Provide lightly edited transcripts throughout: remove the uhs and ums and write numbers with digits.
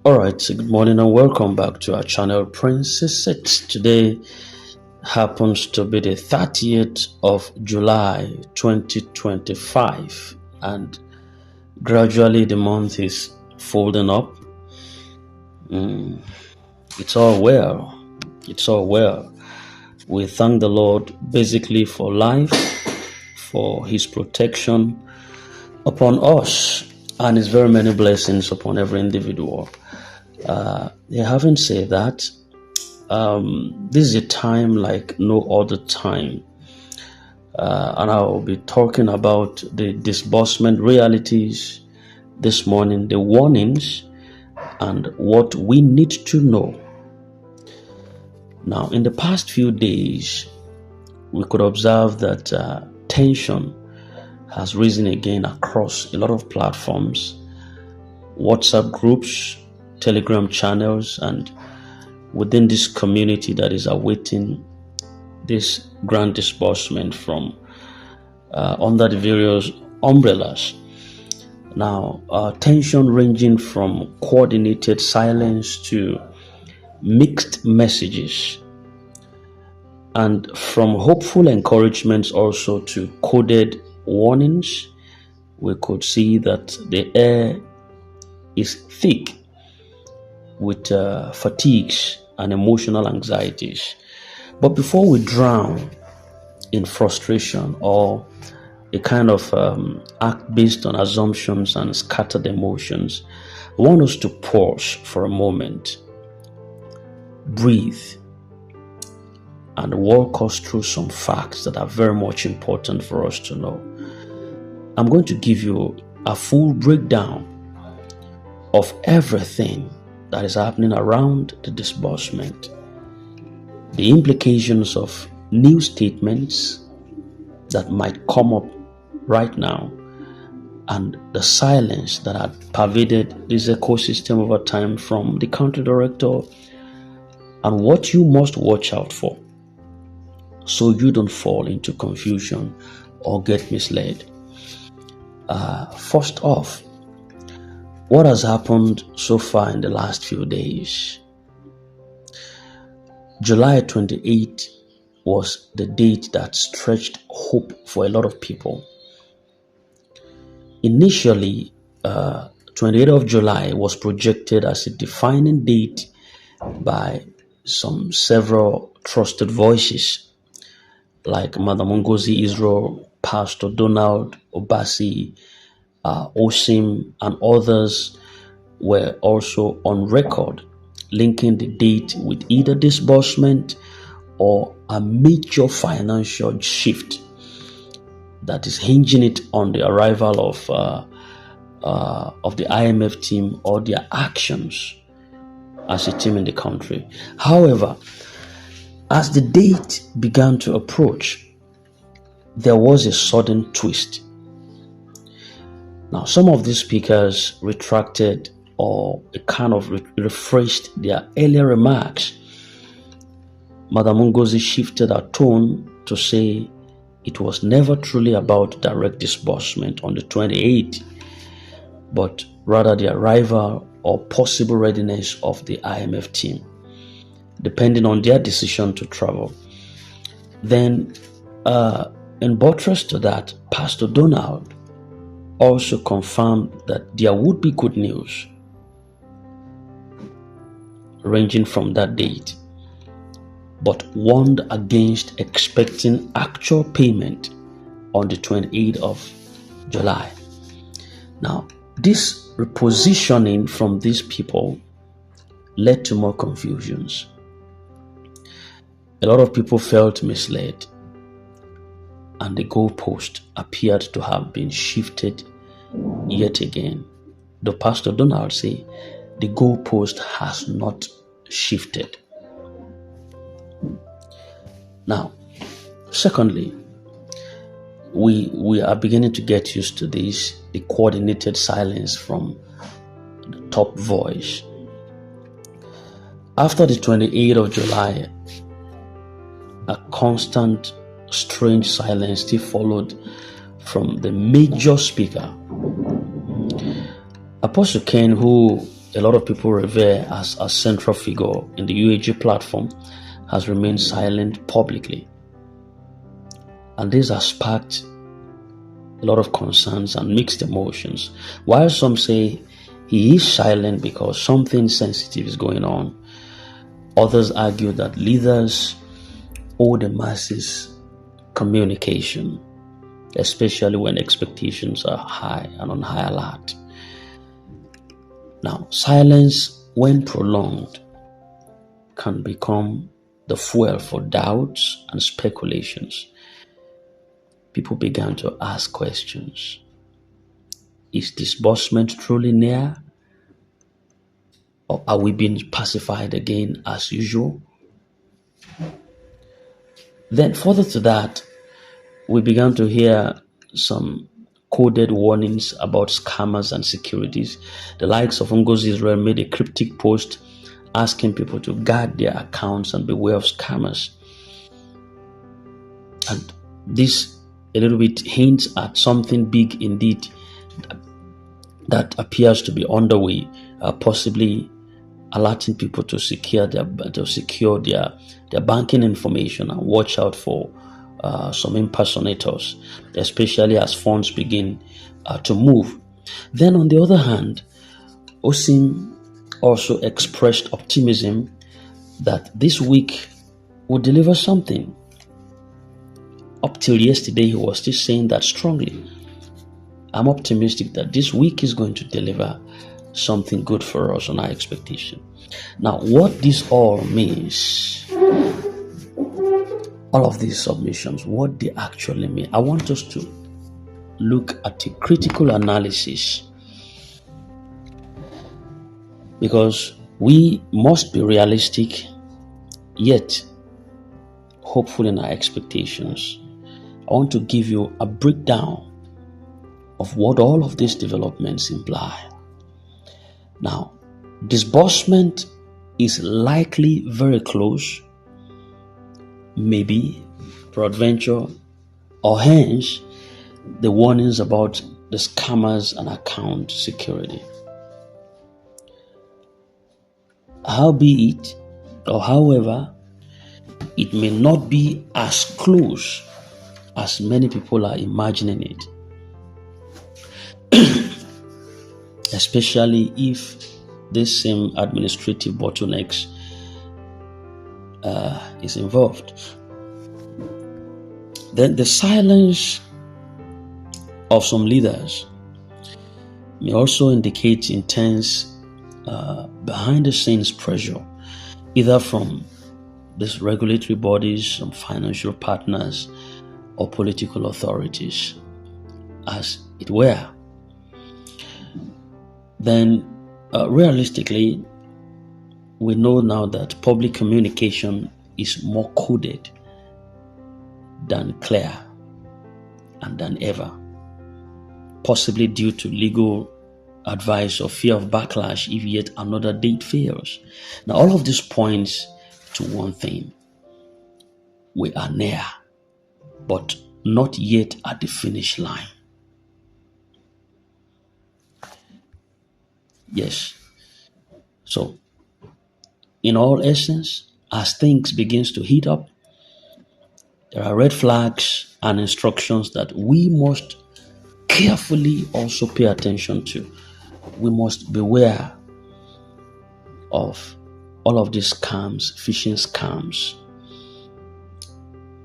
All right, so good morning and welcome back to our channel, Princess 6. Today happens to be the 30th of July 2025, and gradually the month is folding up. It's all well. It's all well. We thank the Lord basically for life, for His protection upon us, and His very many blessings upon every individual. Having said that, this is a time like no other time, and I'll be talking about the disbursement realities this morning, the warnings, and what we need to know. Now, in the past few days, we could observe that tension has risen again across a lot of platforms, WhatsApp groups, Telegram channels, and within this community that is awaiting this grand disbursement from under the various umbrellas. Now, tension ranging from coordinated silence to mixed messages, and from hopeful encouragements also to coded warnings. We could see that the air is thick with fatigues and emotional anxieties. But before we drown in frustration or a kind of act based on assumptions and scattered emotions, I want us to pause for a moment, breathe, and walk us through some facts that are very much important for us to know. I'm going to give you a full breakdown of everything that is happening around the disbursement, the implications of new statements that might come up right now, and the silence that had pervaded this ecosystem over time from the country director, and what you must watch out for so you don't fall into confusion or get misled. First off, what has happened so far in the last few days? July 28 was the date that stretched hope for a lot of people. Initially, 28th of July was projected as a defining date by several trusted voices like Madam Ngozi Israel, Pastor Donald Obasi, Osim, and others were also on record linking the date with either disbursement or a major financial shift that is hinging it on the arrival of the IMF team or their actions as a team in the country. However, as the date began to approach, there was a sudden twist. Now, some of these speakers retracted or kind of rephrased their earlier remarks. Madam Ngozi shifted her tone to say it was never truly about direct disbursement on the 28th, but rather the arrival or possible readiness of the IMF team, depending on their decision to travel. Then, in buttress to that, Pastor Donald also confirmed that there would be good news ranging from that date, but warned against expecting actual payment on the 28th of July. Now, this repositioning from these people led to more confusions. A lot of people felt misled, and the goalpost appeared to have been shifted yet again. Though Pastor Donald say the goalpost has not shifted. Now, secondly, we are beginning to get used to this, the coordinated silence from the top voice. After the 28th of July, a constant strange silence still followed from the major speaker. Apostle Ken, who a lot of people revere as a central figure in the UAG platform, has remained silent publicly. And this has sparked a lot of concerns and mixed emotions. While some say he is silent because something sensitive is going on, others argue that leaders owe the masses communication, especially when expectations are high and on high alert. Now, silence, when prolonged, can become the fuel for doubts and speculations. People began to ask questions. Is disbursement truly near? Or are we being pacified again as usual? Then further to that, we began to hear some coded warnings about scammers and securities. The likes of Ngozi Israel made a cryptic post asking people to guard their accounts and beware of scammers. And this a little bit hints at something big indeed that appears to be underway, possibly alerting people to secure their banking information and watch out for some impersonators, especially as funds begin to move. Then on the other hand, Osim also expressed optimism that this week will deliver something. Up till yesterday, he was still saying that strongly. I'm optimistic that this week is going to deliver something good for us on our expectation. Now, what this all means, all of these submissions, what they actually mean, I want us to look at a critical analysis, because we must be realistic yet hopeful in our expectations. I want to give you a breakdown of what all of these developments imply. Now, disbursement is likely very close, maybe, peradventure, or hence the warnings about the scammers and account security. Howbeit, or however, it may not be as close as many people are imagining it, especially if this same administrative bottlenecks is involved. Then the silence of some leaders may also indicate intense behind the scenes pressure, either from these regulatory bodies, some financial partners, or political authorities, as it were. Then realistically, we know now that public communication is more coded than clear and than ever, possibly due to legal advice or fear of backlash if yet another date fails. Now, all of this points to one thing: we are near, but not yet at the finish line. Yes. So, in all essence, as things begins to heat up, there are red flags and instructions that we must carefully also pay attention to. We must beware of all of these scams, phishing scams.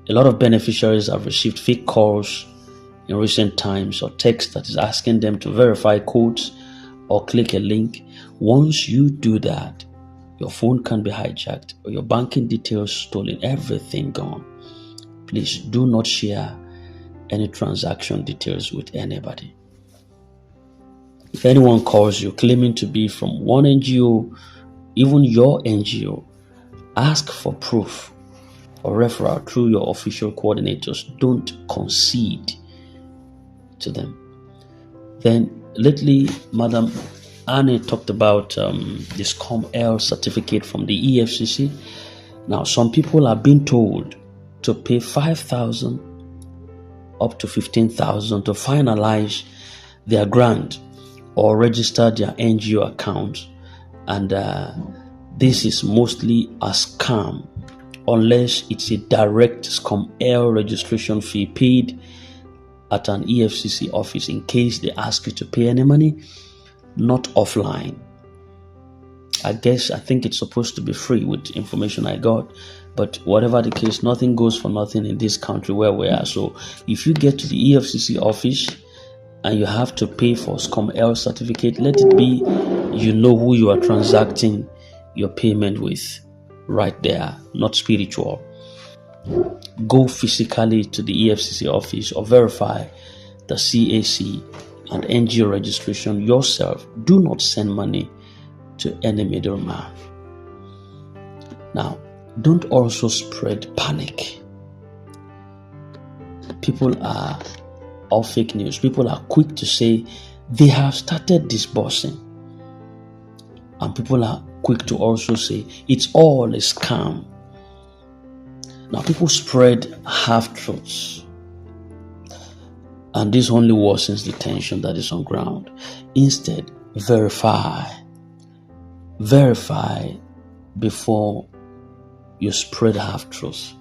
A lot of beneficiaries have received fake calls in recent times, or text that is asking them to verify codes or click a link. Once you do that, your phone can be hijacked or your banking details stolen, everything gone. Please do not share any transaction details with anybody. If anyone calls you claiming to be from one NGO, even your NGO, ask for proof or referral through your official coordinators. Don't concede to them. Then lately, Madam Anne talked about this COM-L certificate from the EFCC. Now, some people are being told to pay 5,000 up to 15,000 to finalize their grant or register their NGO account And this is mostly a scam unless it's a direct SCOML registration fee paid at an EFCC office in case they ask you to pay any money, not offline. I think it's supposed to be free with information I got, but whatever the case, nothing goes for nothing in this country where we are. So if you get to the EFCC office and you have to pay for SCOML certificate, let it be you know who you are transacting your payment with right there, not spiritual. Go physically to the EFCC office or verify the CAC and NGO registration yourself. Do not send money to any middleman. Now, don't also spread panic. People are all fake news. People are quick to say they have started disbursing. And people are quick to also say it's all a scam. Now, people spread half-truths. And this only worsens the tension that is on ground. Instead, verify. Verify before you spread half-truths.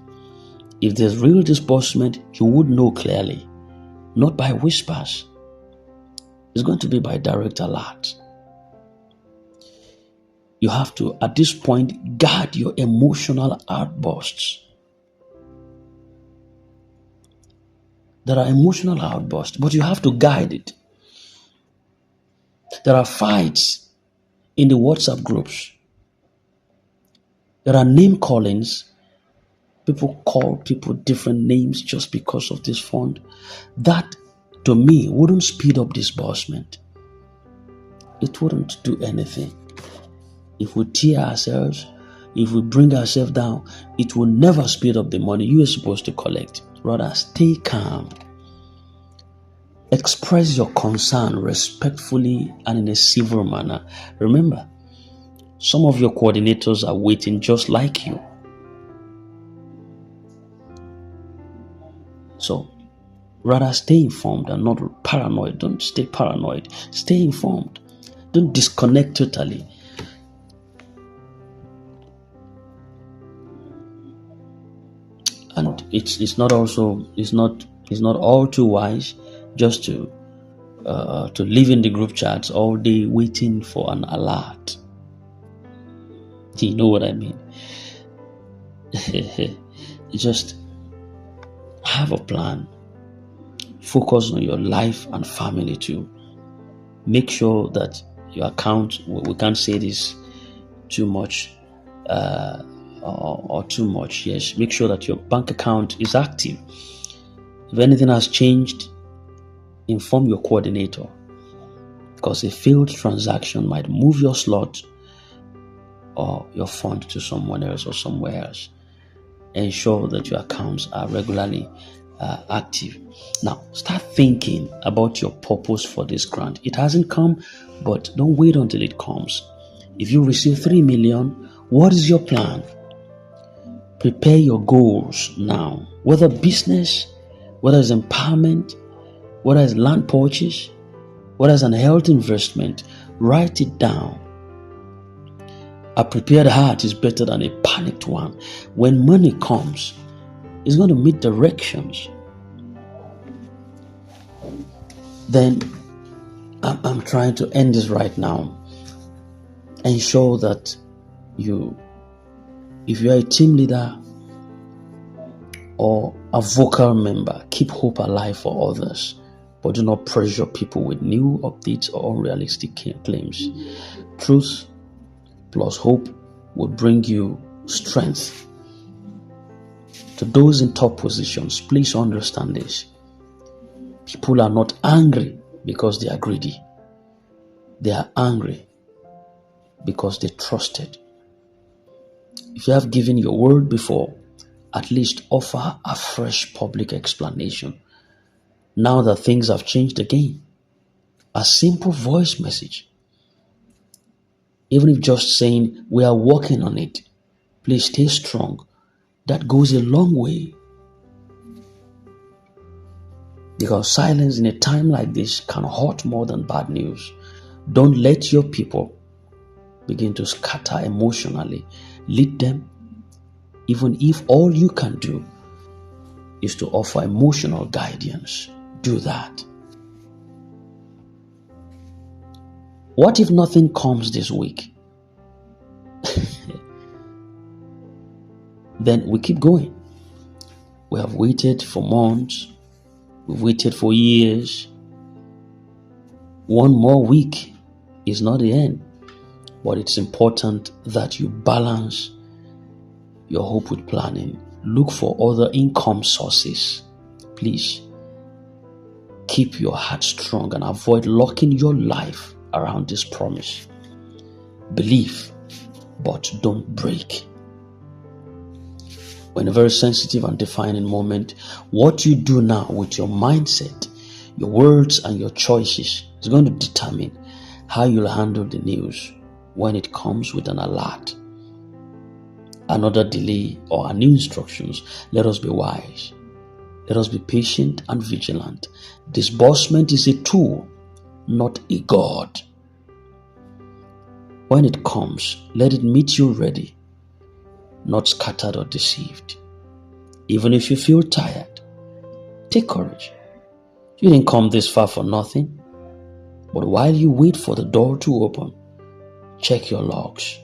If there's real disbursement, you would know clearly, not by whispers. It's going to be by direct alert. You have to, at this point, guard your emotional outbursts. There are emotional outbursts, but you have to guide it. There are fights in the WhatsApp groups. There are name callings. People call people different names just because of this fund. That, to me, wouldn't speed up disbursement. It wouldn't do anything. If we tear ourselves, if we bring ourselves down, it will never speed up the money you are supposed to collect. Rather, stay calm. Express your concern respectfully and in a civil manner. Remember, some of your coordinators are waiting just like you. So, rather stay informed and not paranoid. Don't stay paranoid. Stay informed. Don't disconnect totally. And it's not all too wise just to live in the group chats all day waiting for an alert. You know what I mean? Just have a plan. Focus on your life and family too. Make sure that your account, we can't say this too much or too much. Yes, make sure that your bank account is active. If anything has changed, inform your coordinator, because a failed transaction might move your slot or your fund to someone else or somewhere else. Ensure that your accounts are regularly active. Now, start thinking about your purpose for this grant. It hasn't come, but don't wait until it comes. If you receive 3 million, what is your plan? Prepare your goals now, whether business, whether it's empowerment, whether it's land purchase, whether it's an health investment. Write it down. A prepared heart is better than a panicked one. When money comes, it's going to meet directions. Then I'm trying to end this right now. Ensure that if you are a team leader or a vocal member, keep hope alive for others, but do not pressure people with new updates or unrealistic claims. Truth plus hope will bring you strength. To those in top positions, please understand this. People are not angry because they are greedy. They are angry because they trusted. If you have given your word before, at least offer a fresh public explanation. Now that things have changed again, a simple voice message, even if just saying we are working on it, please stay strong, that goes a long way. Because silence in a time like this can hurt more than bad news. Don't let your people begin to scatter emotionally. Lead them, even if all you can do is to offer emotional guidance. Do that. What if nothing comes this week? Then we keep going. We have waited for months. We've waited for years. One more week is not the end, but it's important that you balance your hope with planning. Look for other income sources. Please keep your heart strong and avoid locking your life around this promise. Believe, but don't break. We're in a very sensitive and defining moment. What you do now with your mindset, your words, and your choices is going to determine how you'll handle the news when it comes with an alert, another delay, or new instructions. Let us be wise. Let us be patient and vigilant. Disbursement is a tool, not a God. When it comes, let it meet you ready, not scattered or deceived. Even if you feel tired, take courage. You didn't come this far for nothing. But while you wait for the door to open, check your logs,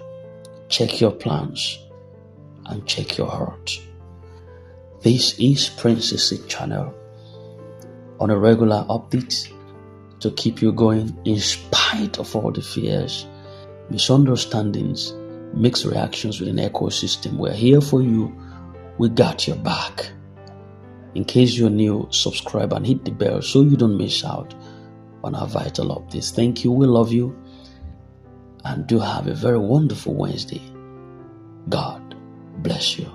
check your plans, and check your heart. This is Princess Channel, on a regular update to keep you going in spite of all the fears, misunderstandings, mixed reactions within the ecosystem. We're here for you. We got your back. In case you're new, subscribe and hit the bell so you don't miss out on our vital updates. Thank you. We love you. And do have a very wonderful Wednesday. God bless you.